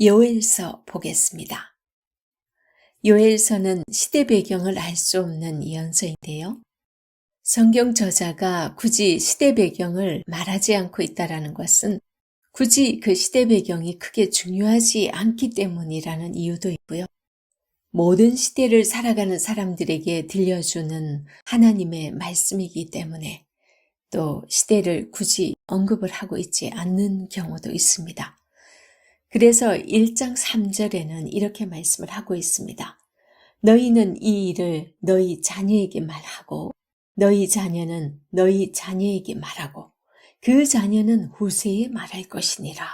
요엘서 보겠습니다. 요엘서는 시대 배경을 알 수 없는 예언서인데요. 성경 저자가 굳이 시대 배경을 말하지 않고 있다는 것은 굳이 그 시대 배경이 크게 중요하지 않기 때문이라는 이유도 있고요. 모든 시대를 살아가는 사람들에게 들려주는 하나님의 말씀이기 때문에 또 시대를 굳이 언급을 하고 있지 않는 경우도 있습니다. 그래서 1장 3절에는 이렇게 말씀을 하고 있습니다. 너희는 이 일을 너희 자녀에게 말하고 너희 자녀는 너희 자녀에게 말하고 그 자녀는 후세에 말할 것이니라.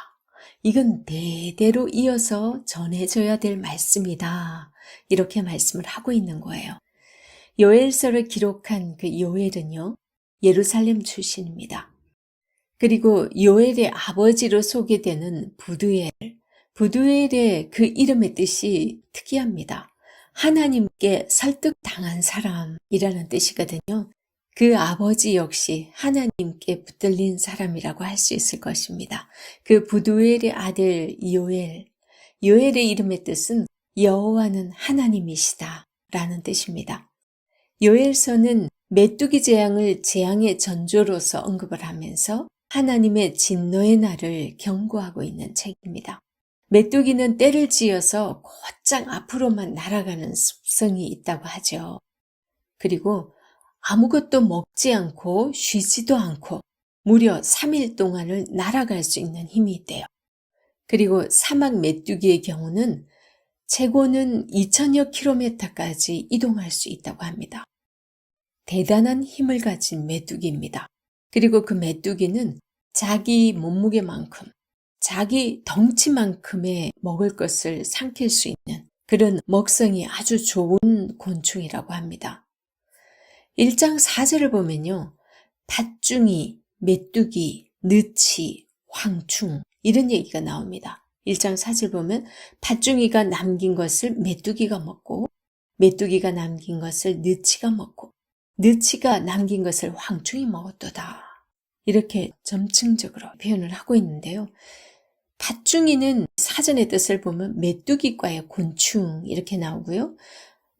이건 대대로 이어서 전해져야 될 말씀이다. 이렇게 말씀을 하고 있는 거예요. 요엘서를 기록한 그 요엘은요, 예루살렘 출신입니다. 그리고 요엘의 아버지로 소개되는 부두엘의 그 이름의 뜻이 특이합니다. 하나님께 설득당한 사람이라는 뜻이거든요. 그 아버지 역시 하나님께 붙들린 사람이라고 할 수 있을 것입니다. 그 부두엘의 아들 요엘의 이름의 뜻은 여호와는 하나님이시다 라는 뜻입니다. 요엘서는 메뚜기 재앙을 재앙의 전조로서 언급을 하면서 하나님의 진노의 날을 경고하고 있는 책입니다. 메뚜기는 떼를 지어서 곧장 앞으로만 날아가는 습성이 있다고 하죠. 그리고 아무것도 먹지 않고 쉬지도 않고 무려 3일 동안을 날아갈 수 있는 힘이 있대요. 그리고 사막 메뚜기의 경우는 최고는 2000여 킬로미터까지 이동할 수 있다고 합니다. 대단한 힘을 가진 메뚜기입니다. 그리고 그 메뚜기는 자기 몸무게만큼, 자기 덩치만큼의 먹을 것을 삼킬 수 있는 그런 먹성이 아주 좋은 곤충이라고 합니다. 1장 4절을 보면요. 팥중이, 메뚜기, 느치, 황충 이런 얘기가 나옵니다. 1장 4절 보면 팥중이가 남긴 것을 메뚜기가 먹고 메뚜기가 남긴 것을 느치가 먹고 느치가 남긴 것을 황충이 먹었도다. 이렇게 점층적으로 표현을 하고 있는데요. 팥중이는 사전의 뜻을 보면 메뚜기과의 곤충 이렇게 나오고요.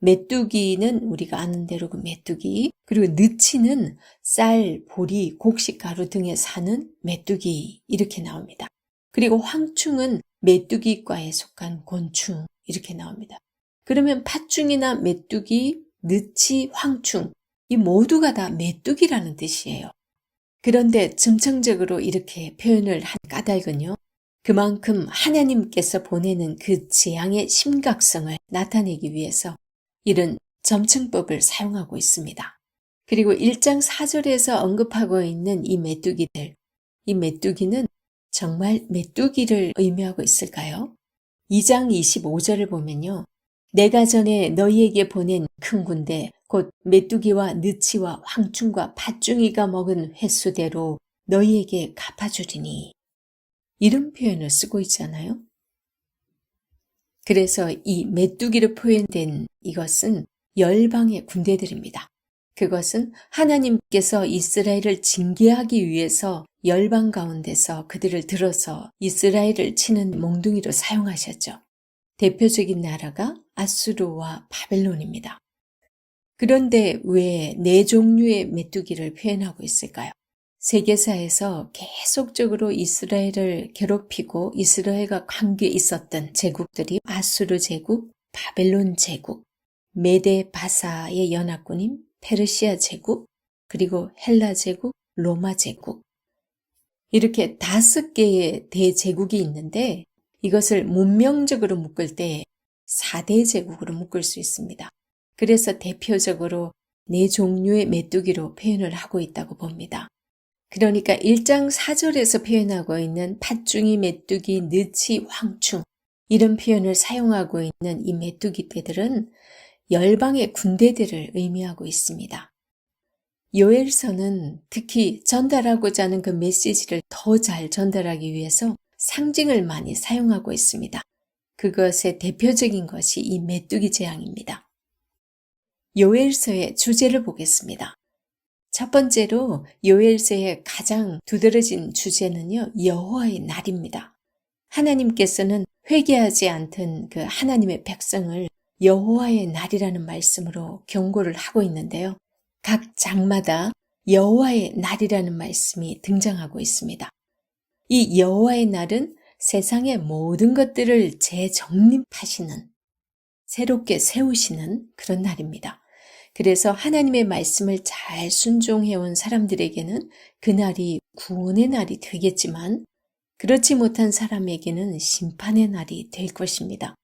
메뚜기는 우리가 아는 대로 그 메뚜기, 그리고 느치는 쌀, 보리, 곡식가루 등에 사는 메뚜기 이렇게 나옵니다. 그리고 황충은 메뚜기과에 속한 곤충 이렇게 나옵니다. 그러면 팥중이나 메뚜기, 느치, 황충 이 모두가 다 메뚜기라는 뜻이에요. 그런데 점층적으로 이렇게 표현을 한 까닭은요. 그만큼 하나님께서 보내는 그 재앙의 심각성을 나타내기 위해서 이런 점층법을 사용하고 있습니다. 그리고 1장 4절에서 언급하고 있는 이 메뚜기는 정말 메뚜기를 의미하고 있을까요? 2장 25절을 보면요. 내가 전에 너희에게 보낸 큰 군대 곧 메뚜기와 느치와 황충과 팥중이가 먹은 횟수대로 너희에게 갚아주리니 이런 표현을 쓰고 있잖아요. 그래서 이 메뚜기로 표현된 이것은 열방의 군대들입니다. 그것은 하나님께서 이스라엘을 징계하기 위해서 열방 가운데서 그들을 들어서 이스라엘을 치는 몽둥이로 사용하셨죠. 대표적인 나라가 아수르와 바벨론입니다. 그런데 왜 네 종류의 메뚜기를 표현하고 있을까요? 세계사에서 계속적으로 이스라엘을 괴롭히고 이스라엘과 관계에 있었던 제국들이 아수르 제국, 바벨론 제국, 메데 바사의 연합군인 페르시아 제국, 그리고 헬라 제국, 로마 제국 이렇게 5개의 대제국이 있는데 이것을 문명적으로 묶을 때 4대 제국으로 묶을 수 있습니다. 그래서 대표적으로 4종류의 메뚜기로 표현을 하고 있다고 봅니다. 그러니까 1장 4절에서 표현하고 있는 팥중이, 메뚜기, 느치, 황충 이런 표현을 사용하고 있는 이 메뚜기 떼들은 열방의 군대들을 의미하고 있습니다. 요엘서는 특히 전달하고자 하는 그 메시지를 더 잘 전달하기 위해서 상징을 많이 사용하고 있습니다. 그것의 대표적인 것이 이 메뚜기 재앙입니다. 요엘서의 주제를 보겠습니다. 첫 번째로 요엘서의 가장 두드러진 주제는요, 여호와의 날입니다. 하나님께서는 회개하지 않던 그 하나님의 백성을 여호와의 날이라는 말씀으로 경고를 하고 있는데요. 각 장마다 여호와의 날이라는 말씀이 등장하고 있습니다. 이 여호와의 날은 세상의 모든 것들을 재정립하시는, 새롭게 세우시는 그런 날입니다. 그래서 하나님의 말씀을 잘 순종해온 사람들에게는 그날이 구원의 날이 되겠지만 그렇지 못한 사람에게는 심판의 날이 될 것입니다.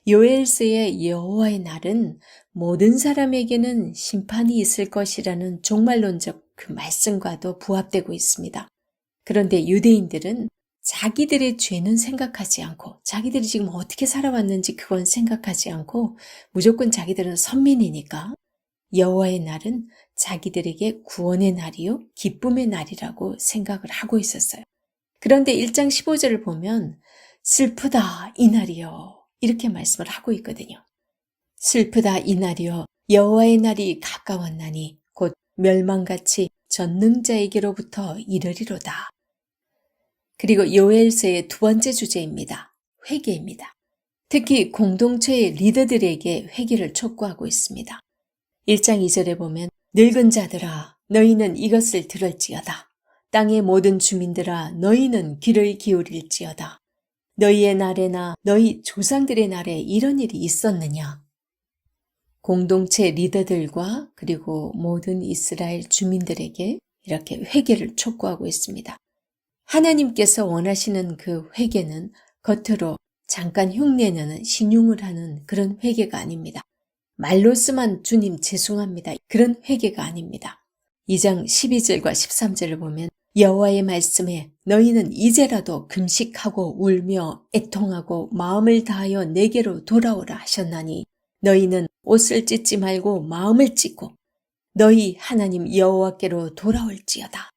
요엘서의 여호와의 날은 모든 사람에게는 심판이 있을 것이라는 종말론적 그 말씀과도 부합되고 있습니다. 그런데 유대인들은 자기들의 죄는 생각하지 않고 자기들이 지금 어떻게 살아왔는지 그건 생각하지 않고 무조건 자기들은 선민이니까 여호와의 날은 자기들에게 구원의 날이요 기쁨의 날이라고 생각을 하고 있었어요. 그런데 1장 15절을 보면 슬프다 이 날이요 이렇게 말씀을 하고 있거든요. 슬프다 이 날이요 여호와의 날이 가까웠나니 곧 멸망같이 전능자에게로부터 이르리로다. 그리고 요엘서의 두 번째 주제입니다. 회개입니다. 특히 공동체의 리더들에게 회개를 촉구하고 있습니다. 1장 2절에 보면 늙은 자들아 너희는 이것을 들을지어다. 땅의 모든 주민들아 너희는 귀를 기울일지어다. 너희의 날에나 너희 조상들의 날에 이런 일이 있었느냐? 공동체 리더들과 그리고 모든 이스라엘 주민들에게 이렇게 회개를 촉구하고 있습니다. 하나님께서 원하시는 그 회개는 겉으로 잠깐 흉내내는 신용을 하는 그런 회개가 아닙니다. 말로서만 주님 죄송합니다. 그런 회개가 아닙니다. 2장 12절과 13절을 보면 여호와의 말씀에 너희는 이제라도 금식하고 울며 애통하고 마음을 다하여 내게로 돌아오라 하셨나니 너희는 옷을 찢지 말고 마음을 찢고 너희 하나님 여호와께로 돌아올지어다.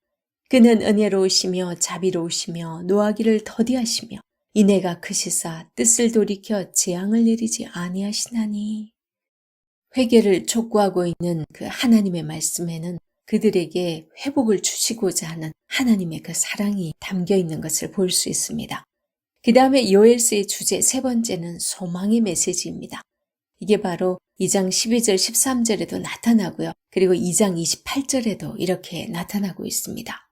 그는 은혜로우시며 자비로우시며 노하기를 더디하시며 이내가 크시사 뜻을 돌이켜 재앙을 내리지 아니하시나니. 회개를 촉구하고 있는 그 하나님의 말씀에는 그들에게 회복을 주시고자 하는 하나님의 그 사랑이 담겨 있는 것을 볼 수 있습니다. 그 다음에 요엘서의 주제 세 번째는 소망의 메시지입니다. 이게 바로 2장 12절 13절에도 나타나고요. 그리고 2장 28절에도 이렇게 나타나고 있습니다.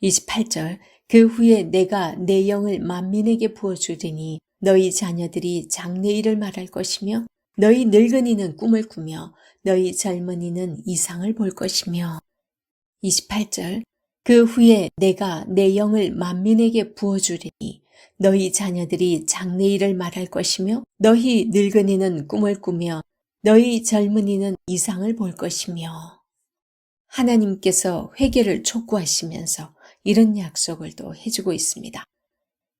28절 그 후에 내가 내 영을 만민에게 부어주리니 너희 자녀들이 장래일을 말할 것이며 너희 늙은이는 꿈을 꾸며 너희 젊은이는 이상을 볼 것이며 28절 그 후에 내가 내 영을 만민에게 부어주리니 너희 자녀들이 장래일을 말할 것이며 너희 늙은이는 꿈을 꾸며 너희 젊은이는 이상을 볼 것이며 하나님께서 회개를 촉구하시면서 이런 약속을 또 해주고 있습니다.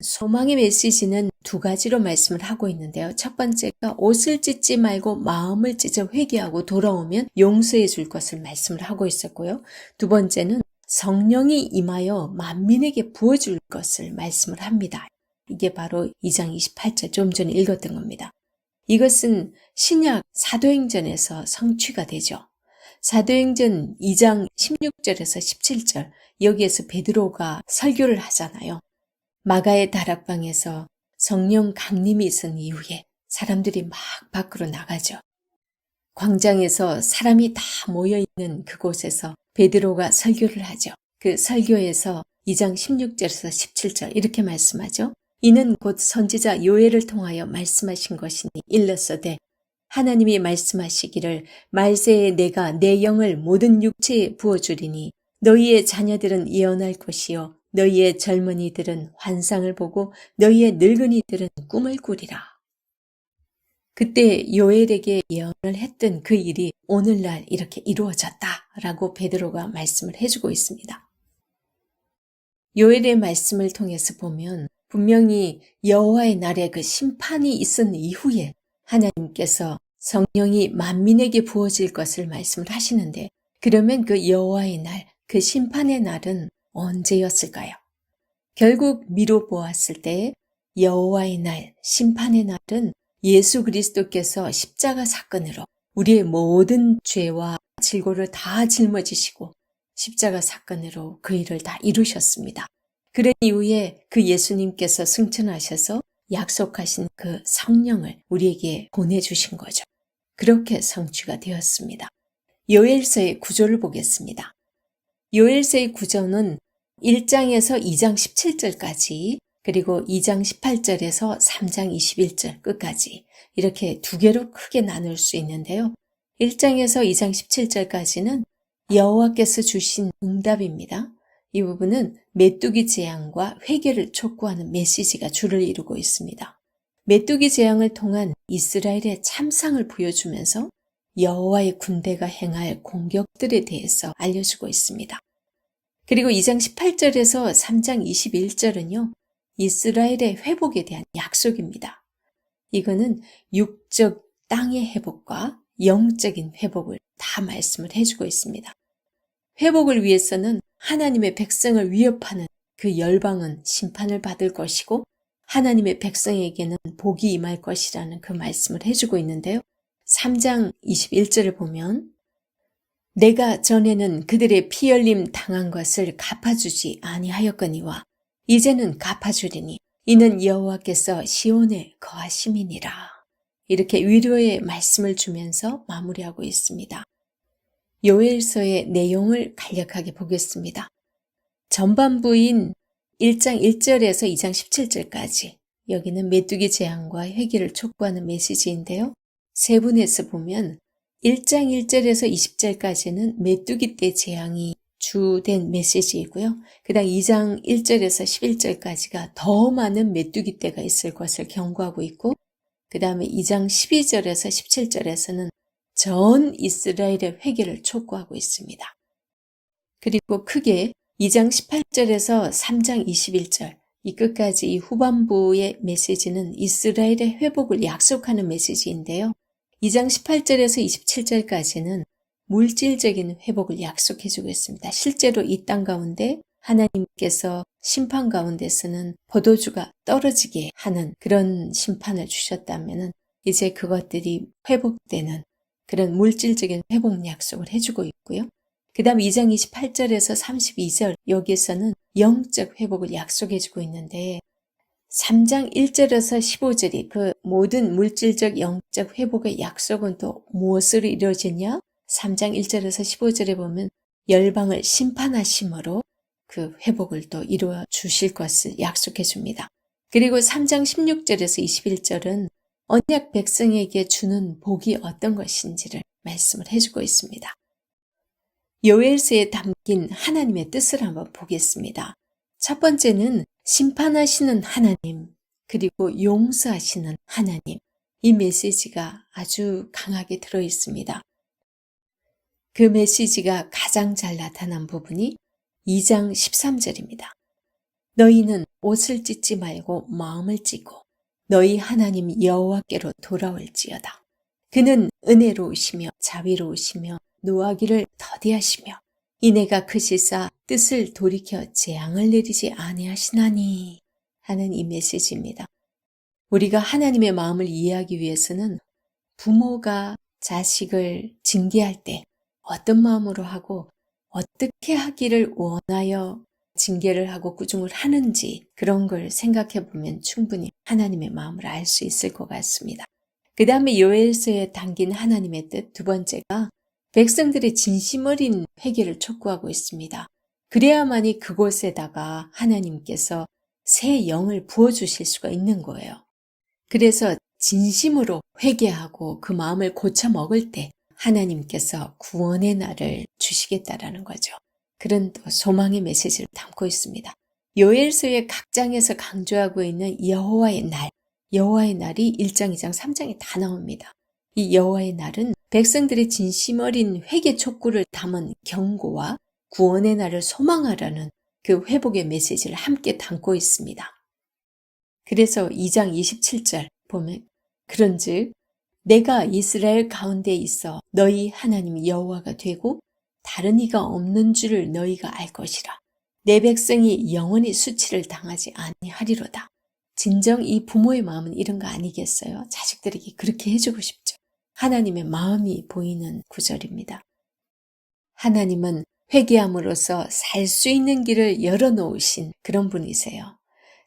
소망의 메시지는 두 가지로 말씀을 하고 있는데요. 첫 번째가 옷을 찢지 말고 마음을 찢어 회개하고 돌아오면 용서해 줄 것을 말씀을 하고 있었고요. 두 번째는 성령이 임하여 만민에게 부어줄 것을 말씀을 합니다. 이게 바로 2장 28절 좀 전에 읽었던 겁니다. 이것은 신약 사도행전에서 성취가 되죠. 사도행전 2장 16절에서 17절 여기에서 베드로가 설교를 하잖아요. 마가의 다락방에서 성령 강림이 있은 이후에 사람들이 막 밖으로 나가죠. 광장에서 사람이 다 모여있는 그곳에서 베드로가 설교를 하죠. 그 설교에서 2장 16절에서 17절 이렇게 말씀하죠. 이는 곧 선지자 요엘을 통하여 말씀하신 것이니 일렀으되 하나님이 말씀하시기를 말세에 내가 내 영을 모든 육체에 부어주리니 너희의 자녀들은 예언할 것이요 너희의 젊은이들은 환상을 보고 너희의 늙은이들은 꿈을 꾸리라. 그때 요엘에게 예언을 했던 그 일이 오늘날 이렇게 이루어졌다라고 베드로가 말씀을 해주고 있습니다. 요엘의 말씀을 통해서 보면 분명히 여호와의 날에 그 심판이 있은 이후에 하나님께서 성령이 만민에게 부어질 것을 말씀을 하시는데 그러면 그 여호와의 날, 그 심판의 날은 언제였을까요? 결국 미뤄 보았을 때 여호와의 날, 심판의 날은 예수 그리스도께서 십자가 사건으로 우리의 모든 죄와 질고를 다 짊어지시고 십자가 사건으로 그 일을 다 이루셨습니다. 그런 이후에 그 예수님께서 승천하셔서 약속하신 그 성령을 우리에게 보내주신 거죠. 그렇게 성취가 되었습니다. 요엘서의 구조를 보겠습니다. 요엘서의 구조는 1장에서 2장 17절까지 그리고 2장 18절에서 3장 21절 끝까지 이렇게 두 개로 크게 나눌 수 있는데요. 1장에서 2장 17절까지는 여호와께서 주신 응답입니다. 이 부분은 메뚜기 재앙과 회개를 촉구하는 메시지가 주를 이루고 있습니다. 메뚜기 재앙을 통한 이스라엘의 참상을 보여주면서 여호와의 군대가 행할 공격들에 대해서 알려주고 있습니다. 그리고 2장 18절에서 3장 21절은요. 이스라엘의 회복에 대한 약속입니다. 이거는 육적 땅의 회복과 영적인 회복을 다 말씀을 해주고 있습니다. 회복을 위해서는 하나님의 백성을 위협하는 그 열방은 심판을 받을 것이고 하나님의 백성에게는 복이 임할 것이라는 그 말씀을 해주고 있는데요. 3장 21절을 보면 내가 전에는 그들의 피 흘림 당한 것을 갚아주지 아니하였거니와 이제는 갚아주리니 이는 여호와께서 시온에 거하심이니라. 이렇게 위로의 말씀을 주면서 마무리하고 있습니다. 요엘서의 내용을 간략하게 보겠습니다. 전반부인 1장 1절에서 2장 17절까지 여기는 메뚜기 재앙과 회개를 촉구하는 메시지인데요. 세분해서 보면 1장 1절에서 20절까지는 메뚜기 떼 재앙이 주된 메시지이고요. 그 다음 2장 1절에서 11절까지가 더 많은 메뚜기 떼가 있을 것을 경고하고 있고 그 다음에 2장 12절에서 17절에서는 전 이스라엘의 회개를 촉구하고 있습니다. 그리고 크게 2장 18절에서 3장 21절 이 끝까지 이 후반부의 메시지는 이스라엘의 회복을 약속하는 메시지인데요. 2장 18절에서 27절까지는 물질적인 회복을 약속해주고 있습니다. 실제로 이 땅 가운데 하나님께서 심판 가운데서는 포도주가 떨어지게 하는 그런 심판을 주셨다면 이제 그것들이 회복되는 그런 물질적인 회복 약속을 해주고 있고요. 그 다음 2장 28절에서 32절 여기에서는 영적 회복을 약속해주고 있는데 3장 1절에서 15절이 그 모든 물질적 영적 회복의 약속은 또 무엇으로 이루어지냐? 3장 1절에서 15절에 보면 열방을 심판하심으로 그 회복을 또 이루어 주실 것을 약속해 줍니다. 그리고 3장 16절에서 21절은 언약 백성에게 주는 복이 어떤 것인지를 말씀을 해주고 있습니다. 요엘서에 담긴 하나님의 뜻을 한번 보겠습니다. 첫 번째는 심판하시는 하나님, 그리고 용서하시는 하나님. 이 메시지가 아주 강하게 들어 있습니다. 그 메시지가 가장 잘 나타난 부분이 2장 13절입니다. 너희는 옷을 찢지 말고 마음을 찢고 너희 하나님 여호와께로 돌아올지어다. 그는 은혜로우시며 자비로우시며 노하기를 더디하시며 이내가 크시사 뜻을 돌이켜 재앙을 내리지 아니하시나니 하는 이 메시지입니다. 우리가 하나님의 마음을 이해하기 위해서는 부모가 자식을 징계할 때 어떤 마음으로 하고 어떻게 하기를 원하여 징계를 하고 꾸중을 하는지 그런 걸 생각해 보면 충분히 하나님의 마음을 알 수 있을 것 같습니다. 그 다음에 요엘서에 담긴 하나님의 뜻 두 번째가 백성들의 진심 어린 회개를 촉구하고 있습니다. 그래야만이 그곳에다가 하나님께서 새 영을 부어주실 수가 있는 거예요. 그래서 진심으로 회개하고 그 마음을 고쳐 먹을 때 하나님께서 구원의 날을 주시겠다라는 거죠. 그런 또 소망의 메시지를 담고 있습니다. 요엘서의 각 장에서 강조하고 있는 여호와의 날, 여호와의 날이 1장, 2장, 3장에 다 나옵니다. 이 여호와의 날은 백성들의 진심 어린 회개 촉구를 담은 경고와 구원의 날을 소망하라는 그 회복의 메시지를 함께 담고 있습니다. 그래서 2장 27절 보면 그런즉 내가 이스라엘 가운데 있어 너희 하나님 여호와가 되고 다른 이가 없는 줄을 너희가 알 것이라. 내 백성이 영원히 수치를 당하지 아니하리로다. 진정 이 부모의 마음은 이런 거 아니겠어요? 자식들에게 그렇게 해주고 싶죠. 하나님의 마음이 보이는 구절입니다. 하나님은 회개함으로써 살 수 있는 길을 열어놓으신 그런 분이세요.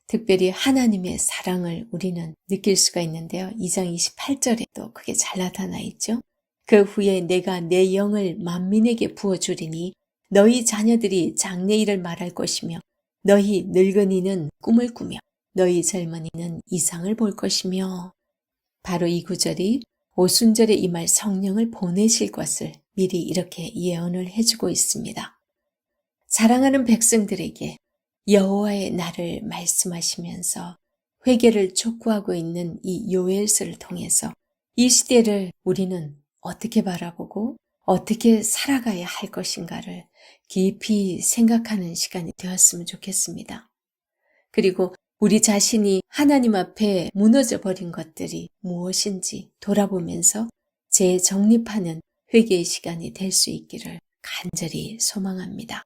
특별히 하나님의 사랑을 우리는 느낄 수가 있는데요. 2장 28절에도 그게 잘 나타나 있죠. 그 후에 내가 내 영을 만민에게 부어주리니 너희 자녀들이 장래일을 말할 것이며 너희 늙은이는 꿈을 꾸며 너희 젊은이는 이상을 볼 것이며 바로 이 구절이 오순절에 임할 성령을 보내실 것을 미리 이렇게 예언을 해주고 있습니다. 사랑하는 백성들에게 여호와의 날을 말씀하시면서 회개를 촉구하고 있는 이 요엘서를 통해서 이 시대를 우리는 어떻게 바라보고 어떻게 살아가야 할 것인가를 깊이 생각하는 시간이 되었으면 좋겠습니다. 그리고 우리 자신이 하나님 앞에 무너져 버린 것들이 무엇인지 돌아보면서 재정립하는 회개의 시간이 될 수 있기를 간절히 소망합니다.